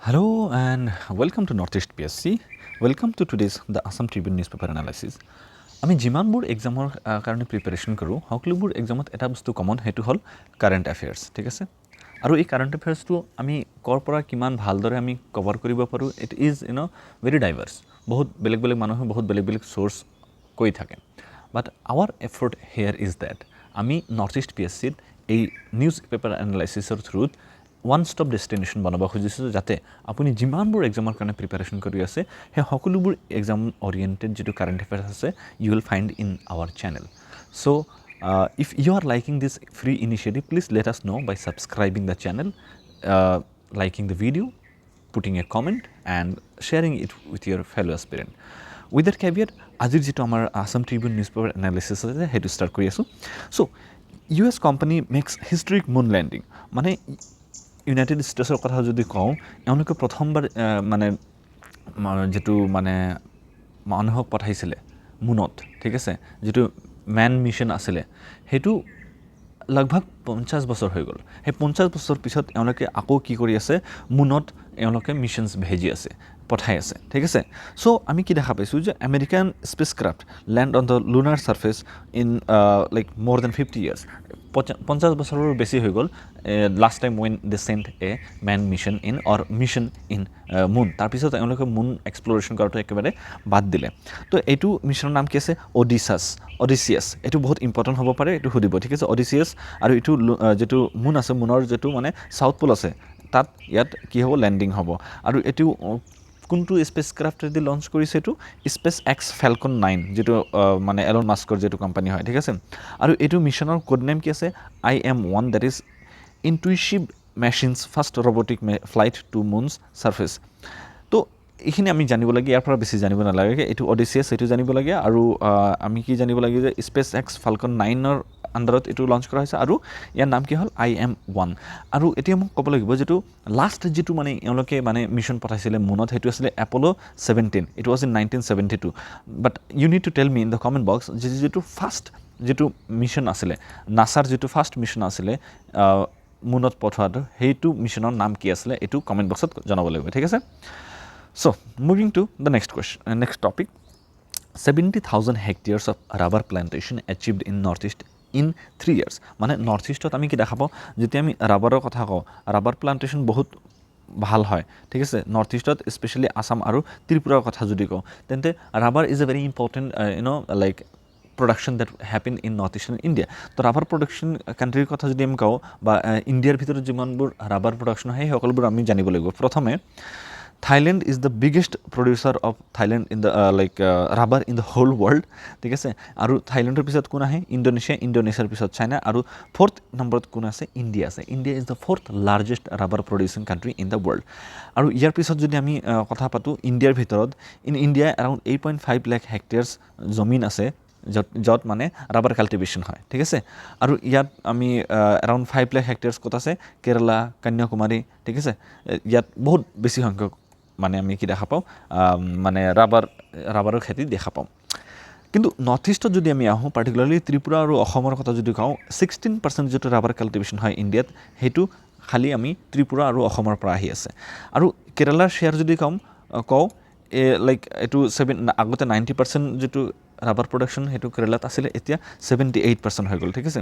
Hello and welcome to Northeast PSC. Welcome to today's the Assam Tribune newspaper analysis. আমি যিমানবোৰ এক্সামৰ কাৰণে preparation কৰোঁ সকলোবোৰ এক্সামত এটা বস্তু কমন সেইটো হ'ল কাৰেণ্ট এফেয়াৰ্ছ ঠিক আছে আৰু এই কাৰেণ্ট এফেয়াৰ্ছটো আমি ক'ৰ পৰা কিমান ভালদৰে আমি কভাৰ কৰিব পাৰোঁ ইট ইজ ভেৰি ডাইভাৰ্ছ বহুত বেলেগ বেলেগ মানুহে বহুত বেলেগ বেলেগ চ'ৰ্চ কৈ থাকে but our effort here is that আমি নৰ্থ ইষ্ট পি এছ চিত এই নিউজ পেপাৰ এনালাইচিছৰ থ্ৰুত ওৱান ষ্টপ ডেষ্টিনেশ্যন বনাব খুজিছোঁ যাতে আপুনি যিমানবোৰ এক্সামৰ কাৰণে প্ৰিপাৰেশ্যন কৰি আছে সেই সকলোবোৰ এক্সাম অৰিয়েণ্টেড যিটো কাৰেণ্ট এফেয়াৰ্ছ আছে you will find in our channel so' if you are liking this free initiative please let us know by subscribing the channel liking the video putting a comment and sharing it with your fellow aspirant with that caveat আজিৰ যিটো আমাৰ Assam Tribune news paper analysis আছে সেইটো start কৰি আছোঁ চ' US company max historic মুন landing মানে United ষ্টেটছৰ কথা যদি কওঁ এওঁলোকে প্ৰথমবাৰ মানে যিটো মানে মানুহক পঠাইছিলে মুনত ঠিক আছে যিটো মেন মিছন আছিলে সেইটো লগভগ 50 বছৰ হৈ গ'ল সেই 50 বছৰ পিছত এওঁলোকে আকৌ কি কৰি আছে মুনত এওঁলোকে মিছনছ ভেজি আছে পঠাই আছে ঠিক আছে চ' আমি কি দেখা পাইছোঁ যে American spacecraft land on the lunar surface in like more than 50 years 50 বছৰৰ বেছি হৈ গ'ল last time when they sent a man mission in or mission in moon তাৰপিছত এওঁলোকে মুন এক্সপ্ল'ৰেশ্যন কৰাটো একেবাৰে বাদ দিলে তো এইটো মিছনৰ নাম কি আছে অডিচিয়াছ এইটো বহুত ইম্পৰ্টেণ্ট হ'ব পাৰে এইটো সুধিব ঠিক আছে অডিচিয়াছ আৰু এইটো যিটো মুন আছে মুনৰ যিটো মানে চাউথ প'ল আছে তাত ইয়াত কি হ'ব লেণ্ডিং হ'ব আৰু এইটো কোনটো স্পেচ ক্ৰাফ্টেদি লঞ্চ কৰিছে এইটো স্পেচ এক্স ফেলকন 9 যিটো মানে এলন মাস্কৰ যিটো কোম্পানী হয় ঠিক আছে আৰু এইটো মিছনৰ কোড নেম কি আছে IM-1 that is intuitive machines first robotic flight to moons surface তো এইখিনি আমি জানিব লাগে ইয়াৰ পৰা বেছি জানিব নালাগে এইটো অডিচিয়াছ এইটো জানিব লাগে আৰু আমি কি জানিব লাগে যে স্পেচ এক্স ফাল্কন 9ৰ আণ্ডাৰত এইটো লঞ্চ কৰা হৈছে আৰু ইয়াৰ নাম কি হ'ল IM-1 আৰু এতিয়া মোক ক'ব লাগিব যিটো লাষ্ট যিটো মানে এওঁলোকে মানে মিছন পঠাইছিলে মুনত সেইটো আছিলে Apollo' 17 it was in 1972 but you need to tell me in the comment box যিটো ফাৰ্ষ্ট যিটো মিছন আছিলে নাছাৰ যিটো ফাৰ্ষ্ট মিছন আছিলে মুনত পঠোৱাটো সেইটো মিছনৰ নাম কি আছিলে এইটো কমেণ্ট বক্সত জনাব লাগিব ঠিক আছে So, moving to the next topic, 70,000 hectares of rubber plantation achieved in Northeast in 3 years. মানে নৰ্থ ইষ্টত আমি কি দেখা পাওঁ যেতিয়া আমি ৰাবাৰৰ কথা কওঁ ৰাবাৰ প্লান্টেশ্যন বহুত ভাল হয় ঠিক আছে নৰ্থ ইষ্টত স্পেচিয়েলি আসাম আৰু ত্ৰিপুৰাৰ কথা যদি কওঁ তেন্তে rubber is a very important like production that happen in north eastern India তো ৰাবাৰ প্ৰডাকশ্যন কাণ্ট্ৰিৰ কথা যদি আমি কওঁ বা ইণ্ডিয়াৰ ভিতৰত যিমানবোৰ ৰাবাৰ প্ৰডাকশ্যন হয় সেই সকলোবোৰ আমি জানিব লাগিব প্ৰথমে Thailand is the biggest producer of Thailand in the rubber in the whole world ঠিক আছে আৰু থাইলেণ্ডৰ পিছত কোন আহে ইণ্ডোনেছিয়াৰ পিছত চাইনা আৰু ফ'ৰ্থ নম্বৰত কোন আছে ইণ্ডিয়া আছে India is the fourth largest rubber producing country in the world আৰু ইয়াৰ পিছত যদি আমি কথা পাতোঁ ইণ্ডিয়াৰ ভিতৰত ইন ইণ্ডিয়া এৰাউণ্ড 8.5 লাখ হেক্টেয়াৰ্ছ জমিন আছে য'ত মানে ৰাবাৰ কাল্টিভেশ্যন হয় ঠিক আছে আৰু ইয়াত আমি এৰাউণ্ড 5 লাখ হেক্টেয়াৰ্ছ ক'ত আছে কেৰালা কন্যাকুমাৰী ঠিক আছে ইয়াত বহুত বেছি সংখ্যক মানে আমি কি দেখা পাওঁ মানে ৰাবাৰৰ খেতি দেখা পাওঁ কিন্তু নৰ্থ ইষ্টত যদি আমি আহোঁ পাৰ্টিকুলাৰলি ত্ৰিপুৰা আৰু অসমৰ কথা যদি কওঁ 16% যিটো ৰাবাৰ কাল্টিভেশ্যন হয় ইণ্ডিয়াত সেইটো খালি আমি ত্ৰিপুৰা আৰু অসমৰ পৰা আহি আছে আৰু কেৰালাৰ শ্বেয়াৰ যদি কওঁ লাইক এইটো আগতে 90% যিটো ৰাবাৰ প্ৰডাকশ্যন সেইটো কেৰালাত আছিলে এতিয়া 78% হৈ গ'ল ঠিক আছে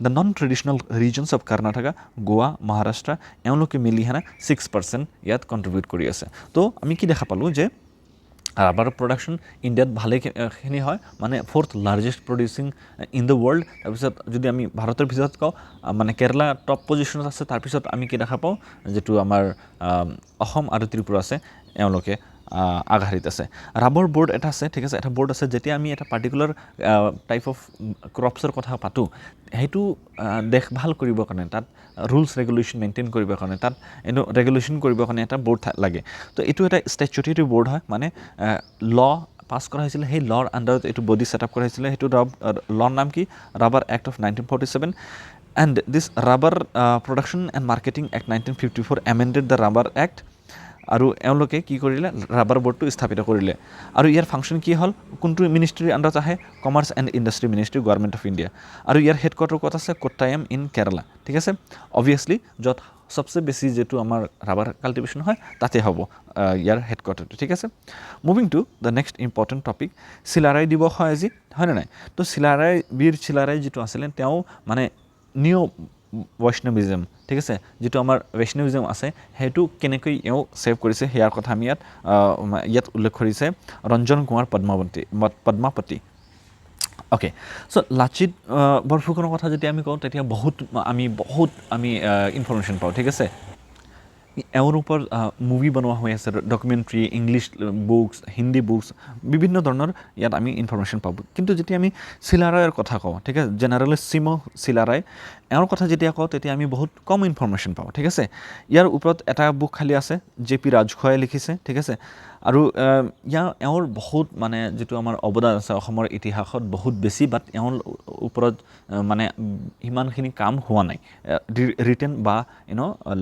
the non traditional regions of Karnataka Goa Maharashtra এওঁলোকে মিলি 6% ইয়াত কণ্ট্ৰিবিউট কৰি আছে তো আমি কি দেখা পালোঁ যে ৰাবাৰ প্ৰডাকশ্যন ইণ্ডিয়াত ভালেখিনি হয় মানে fourth largest producing in the world তাৰপিছত যদি আমি ভাৰতৰ ভিতৰত কওঁ মানে কেৰালা টপ পজিশ্যনত আছে তাৰপিছত আমি কি দেখা পাওঁ যিটো আমাৰ অসম আৰু ত্ৰিপুৰা আছে এওঁলোকে আগশাৰীত আছে ৰাবাৰ বৰ্ড এটা আছে ঠিক আছে এটা বৰ্ড আছে যেতিয়া আমি এটা পাৰ্টিকুলাৰ টাইপ অফ ক্ৰপছৰ কথা পাতোঁ সেইটো দেখভাল কৰিবৰ কাৰণে তাত ৰুলছ ৰেগুলেশ্যন মেইনটেইন কৰিবৰ কাৰণে তাত ৰেগুলেশ্যন কৰিবৰ কাৰণে এটা বৰ্ড লাগে তো এইটো এটা ষ্টেচুটৰী বৰ্ড হয় মানে ল পাছ কৰা হৈছিলে সেই লৰ আণ্ডাৰত এইটো বডি ছেট আপ কৰা হৈছিলে সেইটো লৰ নাম কি rubber act of 1947 and this rubber production and marketing act 1954 amended the rubber act আৰু এওঁলোকে কি কৰিলে ৰাবাৰ বৰ্ডটো স্থাপিত কৰিলে আৰু ইয়াৰ ফাংচন কি হ'ল কোনটো মিনিষ্ট্ৰীৰ আণ্ডাৰত আহে commerce and industry ministry government of India আৰু ইয়াৰ হেডকোৱাৰ্টাৰ ক'ত আছে কোট্টায়াম ইন কেৰালা ঠিক আছে অবভিয়াছলি য'ত সবচে বেছি যেটো আমাৰ ৰাবাৰ কাল্টিভেশ্যন হয় তাতে হ'ব ইয়াৰ হেডকোৱাৰ্টাৰটো ঠিক আছে moving to the next important topic Chilarai দিৱস হয় আজি হয়নে নাই তো চিলাৰায় বীৰ চিলাৰায় যিটো আছিলে তেওঁ মানে নিউ বৈষ্ণৱিজম ঠিক আছে যেটো আমাৰ বৈষ্ণৱিজম আছে হেতু কেনেকৈ এও সেভ কৰিছে হেয়াৰ কথা আমি ইয়াত উল্লেখ কৰিছে ৰঞ্জন কুমাৰ পদ্মাপতি ওকে সো লাচিত বৰফুকনৰ কথা যদি আমি কওঁ তেতিয়া বহুত আমি ইনফৰমেশ্যন পাওঁ ঠিক আছে এওঁৰ ওপৰত মুভি বনোৱা হৈ আছে documentary English books Hindi books বিভিন্ন ধৰণৰ ইয়াত আমি ইনফৰমেশ্যন পাব কিন্তু যেতিয়া আমি চিলাৰায়ৰ কথা কওঁ ঠিক আছে জেনেৰেলিছিমো চিলাৰায় এওঁৰ কথা যেতিয়া কওঁ তেতিয়া আমি বহুত কম ইনফৰমেশ্যন পাওঁ ঠিক আছে ইয়াৰ ওপৰত এটা বুক খালি আছে জে.পি. ৰাজখোৱাই লিখিছে ঠিক আছে আৰু এওঁৰ বহুত মানে যিটো আমাৰ অৱদান আছে অসমৰ ইতিহাসত বহুত বেছি বাট এওঁৰ ওপৰত মানে ইমানখিনি কাম হোৱা নাই ৰিটেন বা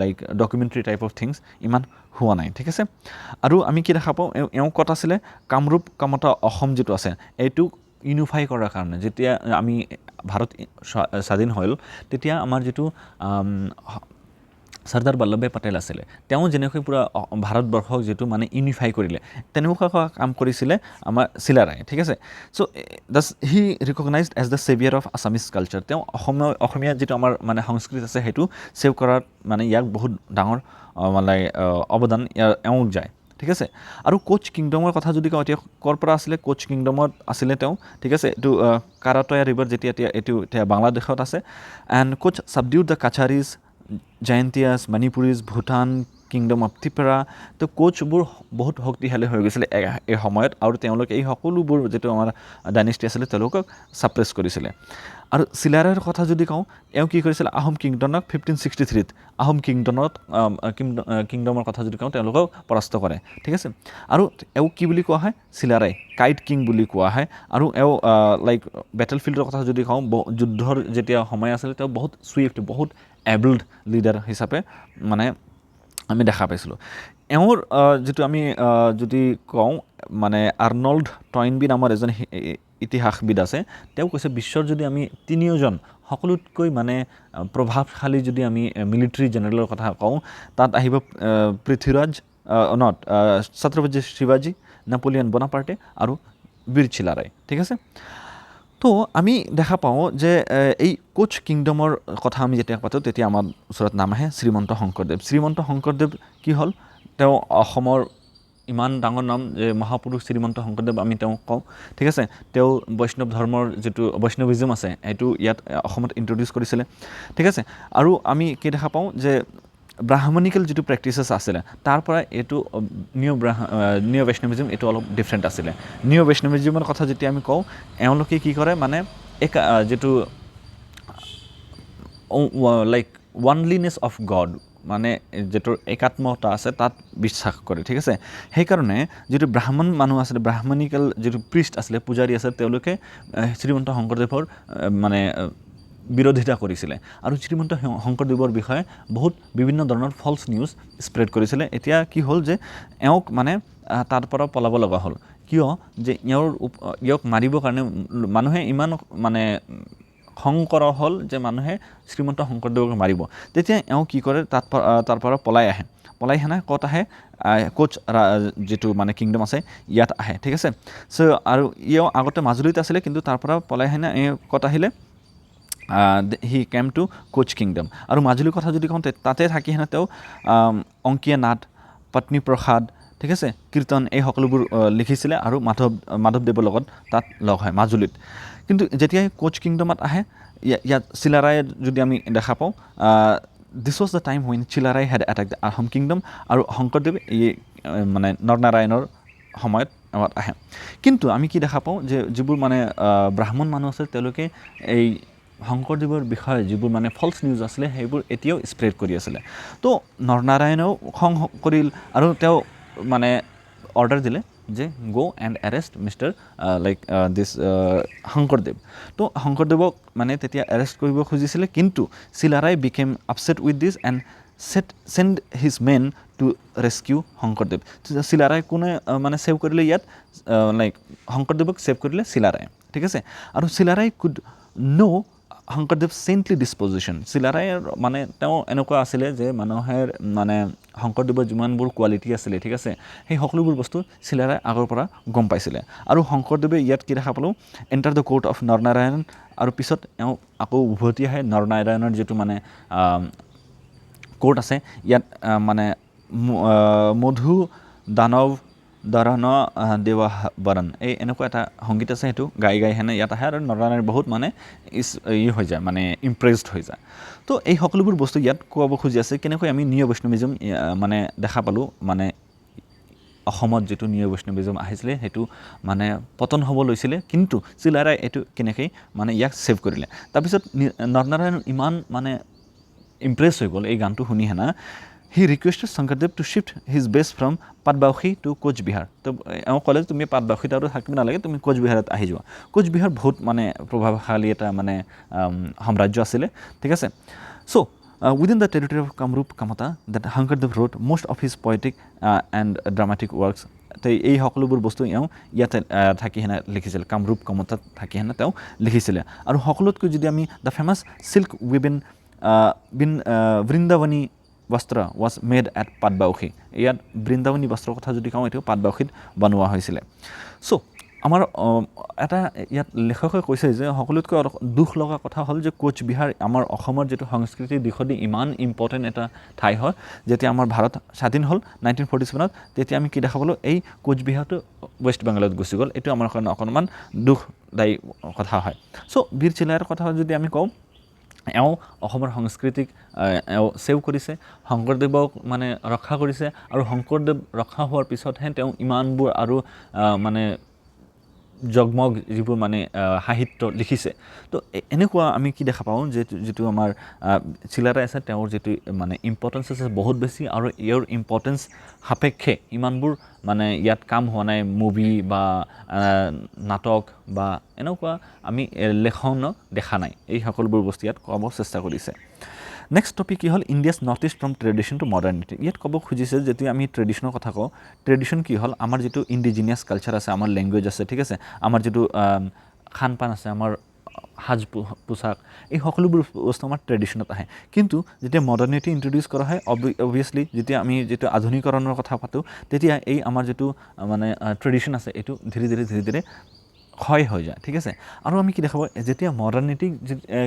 like documentary type of things ইমান হোৱা নাই ঠিক আছে আৰু আমি কি দেখা পাওঁ এওঁ ক'ত আছিলে কামৰূপ কামতা অসম যিটো আছে এইটো ইউনিফাই কৰাৰ কাৰণে যেতিয়া আমি ভাৰত স্বাধীন হ'ল তেতিয়া আমাৰ যিটো চৰ্দাৰ বল্লভভাই পেটেল আছিলে তেওঁ যেনেকৈ পুৰা ভাৰতবৰ্ষক যেটো মানে ইউনিফাই কৰিলে তেনেকুৱা কাম কৰিছিলে আমাৰ চিলাৰায়ে ঠিক আছে so Das he recognized as the saviour of Assamese culture তেওঁ অসমীয়া যেটো আমাৰ মানে সংস্কৃতি আছে হেতু সেভ কৰাত মানে ইয়াক বহুত ডাঙৰ মানে অৱদান এওঁক যায় ঠিক আছে আৰু কোচ কিংডমৰ কথা যদি কওঁ এতিয়া ক'ৰ পৰা আছিলে কোচ কিংডমত আছিলে তেওঁ ঠিক আছে এইটো কাৰাটয়া ৰিভাৰ যেতিয়া এইটো এতিয়া বাংলাদেশত আছে and Koch subdued the Kacharis Jaintias Manipuris Bhutan kingdom of Tripura তো কোচবোৰ বহুত শক্তিশালী হৈ গৈছিলে এই সময়ত আৰু তেওঁলোকে এই সকলোবোৰ যেটো আমাৰ ডাইনেষ্টি আছিলে তেওঁলোকক ছাপ্ৰেছ কৰিছিলে আৰু চিলাৰায়ৰ কথা যদি কওঁ এওঁ কি কৰিছিলে আহোম কিংডমক 1563 আহোম কিংডমৰ কথা যদি কওঁ তেওঁলোকক পৰাস্ত কৰে ঠিক আছে আৰু এওঁ কি বুলি কোৱা হয় চিলাৰায় কাইট কিং বুলি কোৱা হয় আৰু এওঁ লাইক বেটেল ফিল্ডৰ কথা যদি কওঁ যুদ্ধৰ যেতিয়া সময় আছিলে তেওঁ বহুত চুইফ্ট বহুত এবল্ড লিডাৰ হিচাপে মানে আমি দেখা পাইছিলোঁ এওঁৰ যিটো আমি যদি কওঁ মানে আৰ্নল্ড টইনবি নামৰ এজন ইতিহাসবিদ আছে তেওঁ কৈছে বিশ্বৰ যদি আমি তিনিওজন সকলোতকৈ মানে প্ৰভাৱশালী যদি আমি মিলিটাৰী জেনেৰেলৰ কথা কওঁ তাত আহিব পৃথ্বীৰাজ ছত্ৰপতি শিৱাজী নেপোলিয়ন বনাপাৰ্টে আৰু বীৰ চিলাৰায় ঠিক আছে তো আমি দেখা পাওঁ যে এই কোচ কিংডমৰ কথা আমি যেতিয়া পাতোঁ তেতিয়া আমাৰ ওচৰত নাম আহে শ্ৰীমন্ত শংকৰদেৱ কি হ'ল তেওঁ অসমৰ ইমান ডাঙৰ নাম যে মহাপুৰুষ শ্ৰীমন্ত শংকৰদেৱ আমি তেওঁ কওঁ ঠিক আছে তেওঁ বৈষ্ণৱ ধৰ্মৰ যিটো বৈষ্ণৱিজম আছে এইটো ইয়াত অসমত ইন্ট্ৰডিউচ কৰিছিলে ঠিক আছে আৰু আমি কি দেখা পাওঁ যে ব্ৰাহ্মণিকেল যিটো প্ৰেক্টিচেছ আছিলে তাৰ পৰা এইটো নিউ বৈষ্ণৱিজম এইটো অলপ ডিফাৰেণ্ট আছিলে নিউ বৈষ্ণৱিজমৰ কথা যেতিয়া আমি কওঁ এওঁলোকে কি কৰে মানে যিটো লাইক ওৱানলিনেছ অফ গড মানে যিটো একাত্মতা আছে তাত বিশ্বাস কৰে ঠিক আছে সেইকাৰণে যিটো ব্ৰাহ্মণ মানুহ আছিলে ব্ৰাহ্মণিকেল যিটো প্ৰিষ্ট আছিলে পূজাৰী আছিলে তেওঁলোকে শ্ৰীমন্ত শংকৰদেৱৰ মানে বিৰোধিতা কৰিছিলে আৰু শ্ৰীমন্ত শংকৰদেৱৰ বিষয়ে বহুত বিভিন্ন ধৰণৰ ফলছ নিউজ স্প্ৰেড কৰিছিলে এতিয়া কি হ'ল যে এওঁক মানে তাৰ পৰা পলাব লগা হ'ল কিয় যে ইয়াক মাৰিবৰ কাৰণে মানুহে ইমান মানে শংকৰ হ'ল যে মানুহে শ্ৰীমন্ত শংকৰদেৱক মাৰিব তেতিয়া এওঁ কি কৰে তাৰ পৰা পলাই আহে ক'ত আহে কোচ যিটো মানে কিংডম আছে ইয়াত আহে ঠিক আছে চ' আৰু এওঁ আগতে মাজুলীত আছিলে কিন্তু তাৰ পৰা পলাই আহে ক'ত আহিলে হি কেম টু কোচ কিংডম আৰু মাজুলীৰ কথা যদি কওঁ তাতে থাকি তেওঁ অংকীয়া নাট পত্নীপ্ৰসাদ ঠিক আছে কীৰ্তন এই সকলোবোৰ লিখিছিলে আৰু মাধৱদেৱৰ লগত তাত লগ হয় মাজুলীত কিন্তু যেতিয়া কোচ কিংডমত আহে ইয়াত চিলাৰায়ে যদি আমি দেখা পাওঁ দিছ was the time when Chilarai head attack the Ahom kingdom আৰু শংকৰদেৱ এই মানে নৰনাৰায়ণৰ সময়ত আহে কিন্তু আমি কি দেখা পাওঁ যে যিবোৰ মানে ব্ৰাহ্মণ মানুহ আছে তেওঁলোকে এই শংকৰদেৱৰ বিষয়ে যিবোৰ মানে ফলছ নিউজ আছিলে সেইবোৰ এতিয়াও স্প্ৰেড কৰি আছিলে তো নৰনাৰায়ণেও খং কৰিল আৰু তেওঁ মানে অৰ্ডাৰ দিলে যে go and arrest mister like this Sankardev তো শংকৰদেৱক মানে তেতিয়া এৰেষ্ট কৰিব খুজিছিলে কিন্তু Chilarai became upset with this and send his men to rescue Sankardev Chilarai কোনে মানে ছেভ কৰিলে ইয়াত লাইক শংকৰদেৱক ছেভ কৰিলে চিলাৰায় ঠিক আছে আৰু চিলাৰায় কুড ন' শংকৰদেৱ চেইণ্টলি ডিছপজিশ্যন চিলাৰায়ৰ মানে তেওঁ এনেকুৱা আছিলে যে মানুহৰ মানে শংকৰদেৱৰ যিমানবোৰ কোৱালিটি আছিলে ঠিক আছে সেই সকলোবোৰ বস্তু চিলাৰায় আগৰ পৰা গম পাইছিলে আৰু শংকৰদেৱে ইয়াত কি দেখা পালোঁ enter the court of Naranarayan আৰু পিছত তেওঁ আকৌ উভতি আহে নৰনাৰায়ণৰ যিটো মানে কোৰ্ট আছে ইয়াত মানে মধু দানৱ দৰণ দেৱা বৰণ এই এনেকুৱা এটা সংগীত আছে সেইটো গাই হেনে ইয়াত আহে আৰু নৰনাৰায়ণ বহুত মানে হৈ যায় মানে ইমপ্ৰেছড হৈ যায় তো এই সকলোবোৰ বস্তু ইয়াত কোৱাব খুজি আছে কেনেকৈ আমি নিঅ' বৈষ্ণৱিজম মানে দেখা পালোঁ মানে অসমত যিটো নিঅ' বৈষ্ণৱিজম আহিছিলে সেইটো মানে পতন হ'ব লৈছিলে কিন্তু চিলাৰায় এইটো কেনেকৈ মানে ইয়াক ছেভ কৰিলে তাৰপিছত নৰনাৰায়ণ ইমান মানে ইমপ্ৰেছ হৈ গ'ল এই গানটো শুনি হেনা he requested Sankardev to shift his base from Patbausi to Cooch Behar তো এওঁ ক'লে তুমি পাটবাউসীত আৰু থাকিব নালাগে তুমি কোচবিহাৰত আহি যোৱা কোচবিহাৰ বহুত মানে প্ৰভাৱশালী এটা মানে সাম্ৰাজ্য আছিলে ঠিক আছে চ' within the territory of Kamrup Kamata that Hankardev wrote most of his poetic and dramatic works তো এই সকলোবোৰ বস্তু এওঁ ইয়াতে থাকি হেনে লিখিছিলে কামৰূপ কমতাত থাকি হেনে তেওঁ লিখিছিলে আৰু সকলোতকৈ যদি আমি দ্য ফেমাছ চিল্ক উইভিন বৃন্দাবনী বস্ত্ৰ ৱাজ মেড এট পাটবাউসী ইয়াত বৃন্দাবনী বস্ত্ৰৰ কথা যদি কওঁ এইটো পাটবাউসীত বনোৱা হৈছিলে চ' আমাৰ এটা ইয়াত লেখকে কৈছে যে সকলোতকৈ দুখ লগা কথা হ'ল যে কোচবিহাৰ আমাৰ অসমৰ যিটো সংস্কৃতিৰ দিশত ইমান ইম্পৰ্টেণ্ট এটা ঠাই হয় যেতিয়া আমাৰ ভাৰত স্বাধীন হ'ল 1947 তেতিয়া আমি কি দেখা পালোঁ এই কোচবিহাৰটো ৱেষ্ট বেংগলত গুচি গ'ল এইটো আমাৰ কাৰণে অকণমান দুখদায়ী কথা হয় চ' বীৰ চিলাৰায়ৰ কথা যদি আমি কওঁ এওঁ অসমৰ সংস্কৃতিক এওঁ ছেভ কৰিছে শংকৰদেৱক মানে ৰক্ষা কৰিছে আৰু শংকৰদেৱ ৰক্ষা হোৱাৰ পিছতহে তেওঁ ইমানবোৰ আৰু মানে জগমগ যিবোৰ মানে সাহিত্য লিখিছে তো এনেকুৱা আমি কি দেখা পাওঁ যে যিটো আমাৰ চিলাৰায় আছে তেওঁৰ যিটো মানে ইম্পৰ্টেঞ্চ আছে বহুত বেছি আৰু ইয়াৰ ইম্পৰ্টেঞ্চ সাপেক্ষে ইমানবোৰ মানে ইয়াত কাম হোৱা নাই মুভি বা নাটক বা এনেকুৱা আমি লেখনক দেখা নাই এই সকলোবোৰ বস্তু ইয়াত ক'ব চেষ্টা কৰিছে নেক্সট টপিক কি হ'ল India's north east from tradition to modernity ইয়াত ক'ব খুজিছে যেতিয়া আমি ট্ৰেডিশ্যনৰ কথা কওঁ ট্ৰেডিশ্যন কি হ'ল আমাৰ যিটো ইণ্ডিজিনিয়াছ কালচাৰ আছে আমাৰ লেংগুৱেজ আছে ঠিক আছে আমাৰ যিটো খান পান আছে আমাৰ সাজ পোছাক এই সকলোবোৰ বস্তু আমাৰ ট্ৰেডিশ্যনত আহে কিন্তু যেতিয়া মডাৰ্নিটি ইণ্ট্ৰডিউচ কৰা হয় অবভিয়াছলি যেতিয়া আমি যিটো আধুনিকৰণৰ কথা পাতোঁ তেতিয়া এই আমাৰ যিটো মানে ট্ৰেডিশ্যন আছে এইটো ধীৰে ধীৰে ক্ষয় হৈ যায় ঠিক আছে আৰু আমি কি দেখাব যেতিয়া মডাৰ্নিটি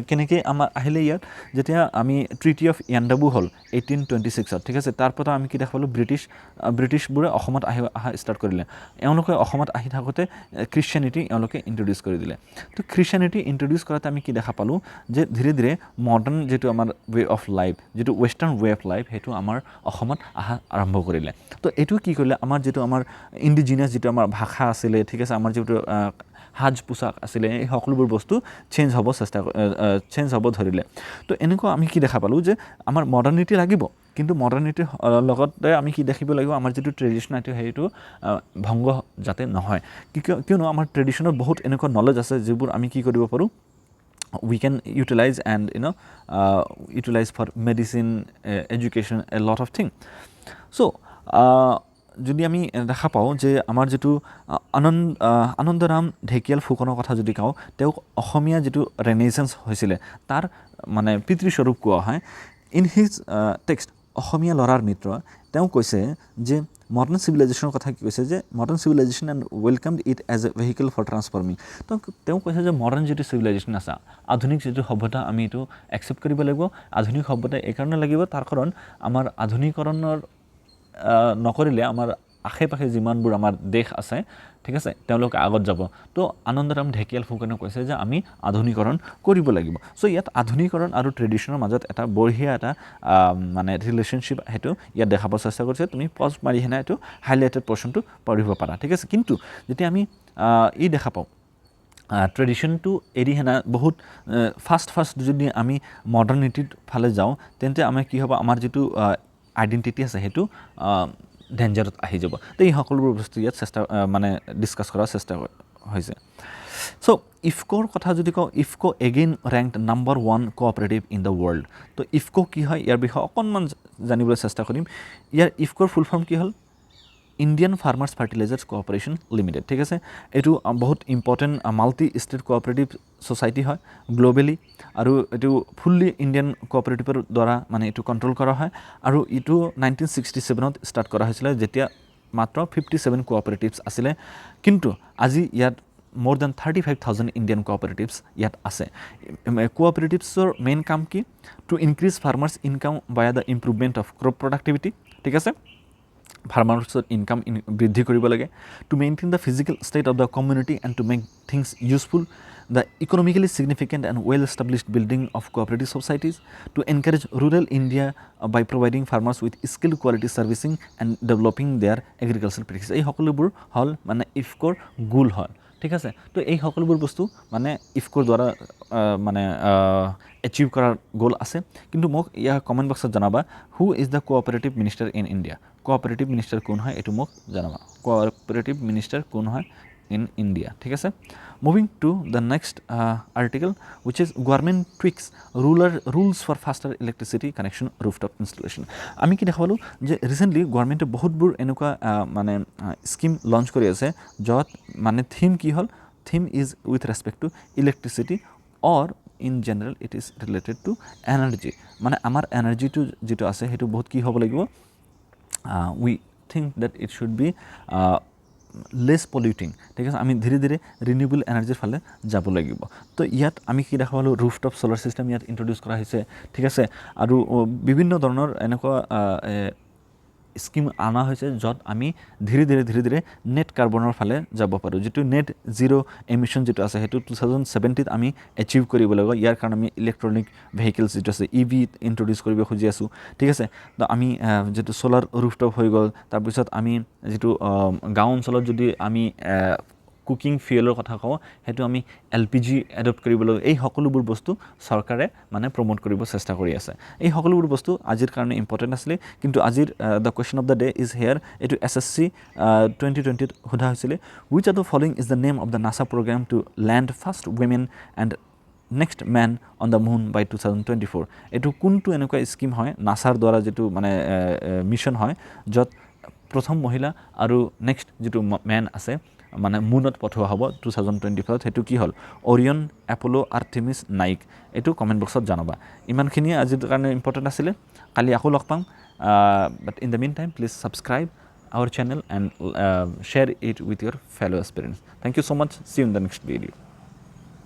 কেনেকৈ আমাৰ আহিলে ইয়াত যেতিয়া আমি ট্ৰিটি অফ ইয়াণ্ডাবু হ'ল 1826 ঠিক আছে তাৰ পৰা আমি কি দেখা পালোঁ ব্ৰিটিছবোৰে অসমত অহা ষ্টাৰ্ট কৰিলে এওঁলোকে অসমত আহি থাকোঁতে খ্ৰীষ্টিয়ানিটি এওঁলোকে ইণ্ট্ৰডিউচ কৰি দিলে তো খ্ৰীষ্টিয়ানিটি ইণ্ট্ৰডিউচ কৰাতে আমি কি দেখা পালোঁ যে ধীৰে মডাৰ্ণ যিটো আমাৰ ৱে অফ লাইফ যিটো ৱেষ্টাৰ্ণ ৱে অফ লাইফ সেইটো আমাৰ অসমত অহা আৰম্ভ কৰিলে তো এইটো কি কৰিলে আমাৰ যিটো আমাৰ ইণ্ডিজিনিয়াছ যিটো আমাৰ ভাষা আছিলে ঠিক আছে আমাৰ যিটো সাজ পোছাক আছিলে এই সকলোবোৰ বস্তু চেঞ্জ হ'ব ধৰিলে তো এনেকুৱা আমি কি দেখা পালোঁ যে আমাৰ মডাৰ্নিটি লাগিব কিন্তু মডাৰ্নিটিৰ লগতে আমি কি দেখিব লাগিব আমাৰ যিটো ট্ৰেডিশ্যন সেইটো ভংগ যাতে নহয় কিয়নো আমাৰ ট্ৰেডিশ্যনত বহুত এনেকুৱা নলেজ আছে যিবোৰ আমি কি কৰিব পাৰোঁ we can utilize and utilize for medicine education a lot of thing so যদি আমি দেখা পাওঁ যে আমাৰ যিটো আনন্দৰাম ঢেকীয়াল ফুকনৰ কথা যদি কওঁ তেওঁক অসমীয়া যিটো ৰেনেচান্স হৈছিলে তাৰ মানে পিতৃস্বৰূপ কোৱা হয় ইন হিজ টেক্সট অসমীয়া ল'ৰাৰ মিত্ৰ তেওঁ কৈছে যে মডাৰ্ণ চিভিলাইজেশ্যনৰ কথা কি কৈছে যে modern civilization and welcome it as a vehicle for transforming তো তেওঁ কৈছে যে মডাৰ্ণ যিটো চিভিলাইজেশ্যন আছে আধুনিক যিটো সভ্যতা আমি এইটো একচেপ্ট কৰিব লাগিব আধুনিক সভ্যতা এইকাৰণে লাগিব তাৰ কাৰণ আমাৰ আধুনিকৰণৰ নকৰিলে আমাৰ আশে পাশে যিমানবোৰ আমাৰ দেশ আছে ঠিক আছে তেওঁলোকে আগত যাব তো আনন্দৰাম ঢেকীয়াল ফুকনে কৈছে যে আমি আধুনিকৰণ কৰিব লাগিব চ' ইয়াত আধুনিকৰণ আৰু ট্ৰেডিশ্যনৰ মাজত এটা বঢ়িয়া এটা মানে ৰিলেশ্যনশ্বিপ সেইটো ইয়াত দেখাব চেষ্টা কৰিছে তুমি পজ মাৰি হেনে এইটো হাইলাইটেড পৰ্চনটো পঢ়িব পাৰা ঠিক আছে কিন্তু যেতিয়া আমি দেখা পাওঁ ট্ৰেডিশ্যনটো এৰি হেনা বহুত ফাষ্ট যদি আমি মডাৰ্নিটিৰ ফালে যাওঁ তেন্তে আমাৰ কি হ'ব আমাৰ যিটো আইডেণ্টিটি আছে সেইটো ডেঞ্জাৰত আহি যাব তো এই সকলোবোৰ বস্তু ইয়াত মানে ডিছকাছ কৰাৰ চেষ্টা হৈছে চ' ইফক'ৰ কথা যদি কওঁ IFFCO' again ranked number 1 cooperative in the world তো ইফক' কি হয় ইয়াৰ বিষয়ে অকণমান জানিবলৈ চেষ্টা কৰিম ইয়াৰ ইফক'ৰ ফুল ফৰ্ম কি হ'ল Indian farmers fertilisers cooperation limited ঠিক আছে এইটো বহুত important multi state cooperative society হয় গ্ল'বেলি আৰু এইটো ফুল্লি ইণ্ডিয়ান কোঅপাৰেটিভৰ দ্বাৰা মানে এইটো কণ্ট্ৰল কৰা হয় আৰু এইটো 1967ত ষ্টাৰ্ট কৰা হৈছিলে যেতিয়া মাত্ৰ 57 কোঅপাৰেটিভছ আছিলে কিন্তু আজি ইয়াত more than 35,000 Indian cooperatives yet ase. Cooperatives main কাম কি to increase farmers income via the improvement of crop productivity ঠিক আছে farmers income বৃদ্ধি কৰিব লাগে to maintain the physical state of the community and to make things useful the economically significant and well established building of cooperative societies to encourage rural India by providing farmers with skilled quality servicing and developing their agricultural practices এই সকলোবোৰ হল মানে ইফকোৰ গোল হয় ঠিক আছে তো এই সকলোবোৰ বস্তু মানে ইফকোৰ দ্বাৰা মানে এচিভ কৰাৰ গোল আছে কিন্তু মোক ইয়া কমেন্ট বক্সত জনাবা who is the cooperative minister in India cooperative minister কোন হয় এইটো মোক জনাবা কোঅপাৰেটিভ মিনিষ্টাৰ কোন হয় in India ঠিক আছে moving to the next article which is government tweaks rules for faster electricity connection rooftop installation আমি কি দেখালো যে রিসেন্টলি গভর্নমেন্টে বহুতবোৰ এনেকুৱা মানে স্কিম লঞ্চ কৰি আছে যত মানে থিম কি হল theme is with respect to electricity or in general it is related to energy মানে আমাৰ এনাৰ্জি টু যেটো আছে হেতু বহুত কি হ'ব লাগিব we think that it should be less polluting ঠিক আছে আমি ধীরে ধীরে রিনিউয়েবল এনার্জির ফালে যাব লাগিব তো ইয়াত আমি কি দেখালো রুফটপ সোলার সিস্টেম ইয়াত ইন্ট্রোডিউস করা হয়েছে ঠিক আছে আৰু বিভিন্ন ধৰণৰ এনেকুৱা স্কিম আনা হৈছে যত আমি ধীৰে ধীৰে নেট কাৰ্বনৰ ফালে যাব পাৰো যেটো নেট জিৰো এমিশন যেটো আছে হেতু 2070 আমি এচিভ কৰিব লাগিব ইয়াৰ কাৰণে আমি ইলেক্ট্ৰনিক ভেহিকলস যেটো আছে ইভি ইন্ট্ৰোডিউস কৰিব খুজি আছো ঠিক আছে তো আমি যেটো সোলাৰ ৰুফটপ হৈ গল তাৰ পিছত আমি যেটো গাঁও অঞ্চলত যদি আমি কুকিং ফুয়েলৰ কথা কওঁ হেতু আমি এলপিজি এডপ্ট কৰিবলৈ এই সকলোবোৰ বস্তু সৰকাৰে মানে প্ৰমোট কৰিব চেষ্টা কৰি আছে এই সকলোবোৰ বস্তু আজিৰ কাৰণে ইম্পৰ্টেন্ট আছিল কিন্তু আজিৰ the question of the day is here এটো এসএসসি 2020 ত সোধা হৈছিল which of the following is the name of the NASA program to land first women and next man on the moon by 2024 এটো কোনটো এনেকুৱা scheme হয় নাসাৰ দ্বাৰা যেটো মানে মিশন হয় যত প্ৰথম মহিলা আৰু নেক্সট যেটো ম্যান আছে মানে মুনত পঠোৱা হ'ব 2024 হেতু কি হল ওৰিয়ন এপোলো আৰ্টেমিস নাইক এটো কমেন্ট বক্সত জানাবা ইমানখিনি আজিৰ কাৰণে ইম্পৰ্টেন্ট আছিল কালি আকৌ লগ পাম but in the meantime please subscribe our channel and share it with your fellow aspirants thank you so much see you in the next video